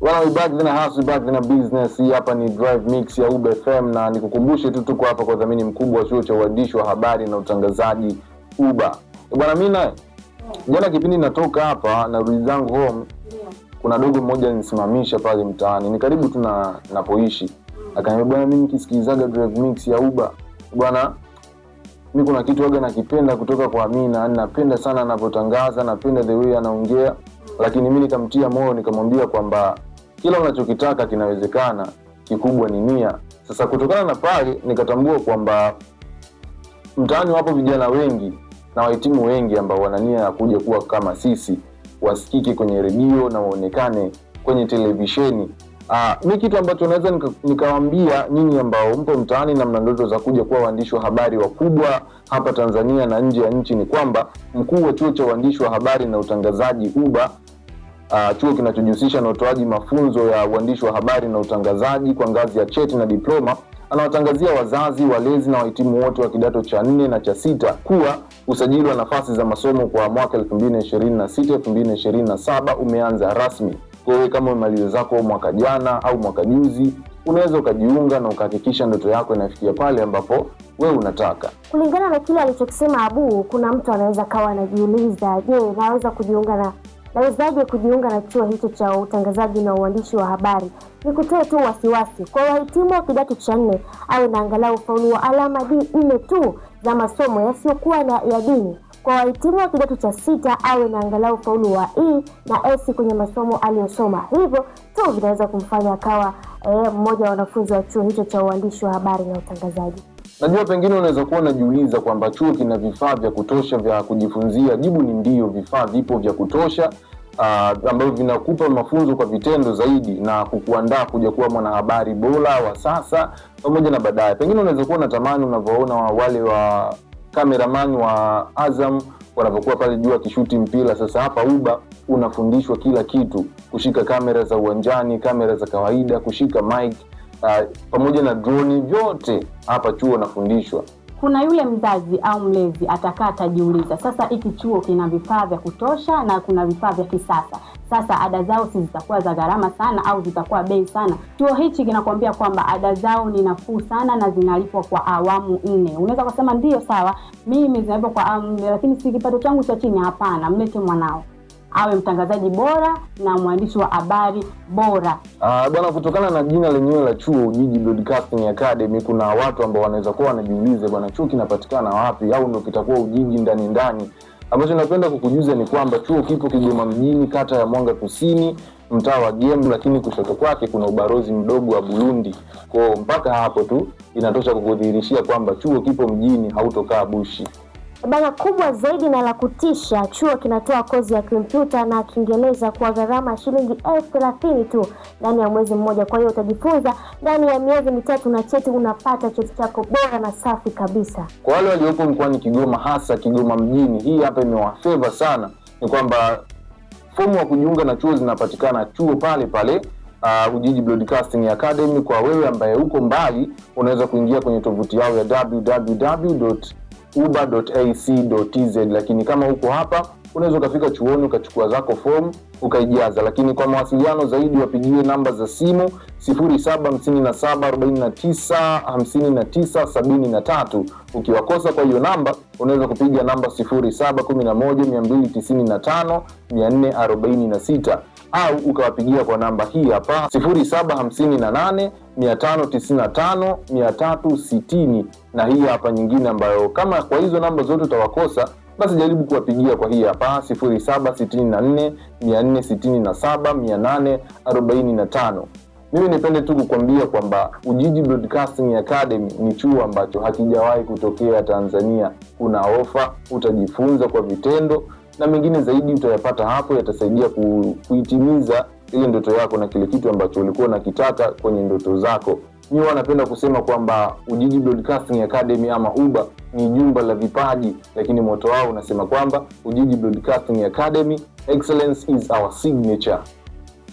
Well, we back in the house, we back in the business. Hii hapa ni Drive Mix ya UBA FM na nikukumbushe tu tuko hapa kwa dhamini mkubwa wa chuo cha uandishi wa habari na utangazaji UBA. Bwana mimi naye jana kipindi natoka hapa na rudi zangu home, kuna dogo mmoja nisimamisha pale mtaani. Ni karibu tu na napoishi. Akaniambia bwana mimi nikisikilizaga Drive Mix ya UBA, bwana mimi kuna kitu waga nakipenda kutoka kwa Amina. Napenda sana anapotangaza, napenda the way anaongea. Lakini mimi nikamtia moyo, nikamwambia kwamba kila unachokitaka kinawezekana, kikubwa ni nia. Sasa kutokana na pale nikatambua kwamba mtaani wapo vijana wengi na wahitimu wengi ambao wana nia ya kuja kuwa kama sisi, wasikike kwenye redio na waonekane kwenye televisheni. Mimi kitu ambacho naweza nikawaambia nyinyi ambao mpo mtaani na mna ndoto za kuja kuwa waandishi wa habari wakubwa hapa Tanzania na nje ya nchi ni kwamba mkuu wa chuo cha uandishi wa habari na utangazaji UBA, chuo kinachojihusisha na utoaji mafunzo ya uandishi wa habari na utangazaji kwa ngazi ya cheti na diploma, anawatangazia wazazi, walezi na wahitimu wote wa kidato cha 4 na cha 6 kuwa usajili wa nafasi za masomo kwa mwaka 2026-2027 umeanza rasmi. Kwa hiyo kama umemaliza zako mwaka jana au mwaka juzi, unaweza ukajiunga na ukahakikisha ndoto yako inafikia pale ambapo wewe unataka. Kulingana na kile alichokisema Abu, kuna mtu anaweza kawa anajiuliza, je, nawezaje kujiunga na chuo hicho cha utangazaji na uandishi wa habari? Nikutoe tu wasiwasi. Kwa wahitimu wa kidato cha 4 awe na angalau ufaulu wa alama D4 tu za masomo yasiyokuwa ya dini. Kwa wahitimu wa kidato cha 6 awe na angalau ufaulu wa E na S kwenye masomo aliyosoma. Hivyo tu vinaweza kumfanya akawa mmoja wa wanafunzi wa chuo hicho cha uandishi wa habari na utangazaji. Najua pengine unaweza kuwa unajiuliza kwamba chuo kina vifaa vya kutosha vya kujifunzia. Jibu ni ndio, vifaa vipo vya kutosha ambavyo vinakupa mafunzo kwa vitendo zaidi na kukuandaa kuja kuwa mwanahabari bora wa sasa pamoja na baadaye. Pengine unaweza kuwa unatamani unavyoona wale wa cameraman wa Azam wanapokuwa pale juu akishuti mpira. Sasa hapa UBA unafundishwa kila kitu, kushika kamera za uwanjani, kamera za kawaida, kushika mic pamoja na drone, vyote hapa chuo unafundishwa. Kuna yule mzazi au mlezi atajiuliza, sasa hiki chuo kina vifaa vya kutosha na kuna vifaa vya kisasa. Sasa ada zao si zitakuwa za gharama sana au zitakuwa bei sana? Chuo hichi kinakwambia kwamba ada zao ni nafuu sana na zinalipwa kwa awamu 4. Unaweza kusema ndio sawa, mimi zinalipwa kwa awamu 4 lakini si kipato changu cha chini. Hapana, mlete mwanao awe mtangazaji bora na mwandishi wa habari bora. Bwana, kutokana na jina lenyewe la chuo Ujiji Broadcasting Academy, kuna watu ambao wanaweza kuwa wanajiuliza bwana, chuo kinapatikana wapi au ndio kitakuwa Ujiji ndani? Ambacho napenda kukujuza ni kwamba chuo kipo Kigoma mjini, kata ya Mwanga Kusini, mtaa wa Gembu, lakini kushoto kwake kuna ubalozi mdogo wa Burundi. Kwa mpaka hapo tu inatosha kukudhihirishia kwamba chuo kipo mjini, hautokaa bushi. Bana, kubwa zaidi na la kutisha, chuo kinatoa kozi ya kompyuta na Kiingereza kwa gharama shilingi 30,000 tu ndani ya mwezi mmoja. Kwa hiyo utajifunza ndani ya miezi 3 na cheti unapata cheti chako bora na safi kabisa. Kwa wale waliopo mkoani Kigoma, hasa Kigoma mjini, hii hapa imewafeva sana, ni kwamba fomu wa kujiunga na chuo zinapatikana chuo pale Ujiji Broadcasting Academy. Kwa wewe ambaye uko mbali, unaweza kuingia kwenye tovuti yao ya www.uba.ac.tz, lakini kama uko hapa unaweza ukafika chuoni ukachukua zako fomu ukaijaza. Lakini kwa mawasiliano zaidi wapigie namba za simu 0757495973. Ukiwakosa kwa hiyo namba unaweza kupiga namba 0711295446 au ukawapigia kwa namba hii hapa 0758595360, na hii hapa nyingine ambayo kama kwa hizo namba zote utawakosa, basi jaribu kuwapigia kwa hii hapa 0764467845. Mimi nipende tu kukwambia kwamba Ujiji Broadcasting Academy ni chuo ambacho hakijawahi kutokea Tanzania. Kuna ofa, utajifunza kwa vitendo na mengine zaidi utayapata hapo, yatasaidia kuitimiza ile ndoto yako na kile kitu ambacho ulikuwa unakitaka kwenye ndoto zako. Mimi wanapenda kusema kwamba Ujiji Broadcasting Academy ama UBA ni jumba la vipaji, lakini moto wao unasema kwamba Ujiji Broadcasting Academy, excellence is our signature.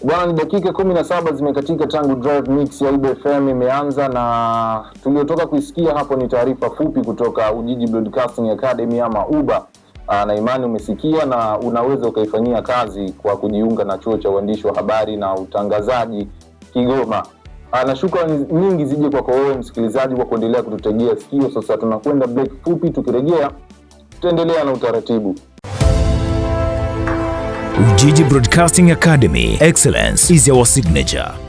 Bwana, ni dakika 17 zimekatika tangu Drive Mix ya UBA FM imeanza, na tuliotoka kuisikia hapo ni taarifa fupi kutoka Ujiji Broadcasting Academy ama UBA. na imani umesikia na unaweza ukaifanyia kazi kwa kujiunga na chuo cha uandishi wa habari na utangazaji Kigoma. Na shukrani nyingi zije kwako wewe msikilizaji kwa kuendelea kututegea sikio. Sasa tunakwenda break fupi, tukirejea tutaendelea na utaratibu. Ujiji Broadcasting Academy, excellence is our signature.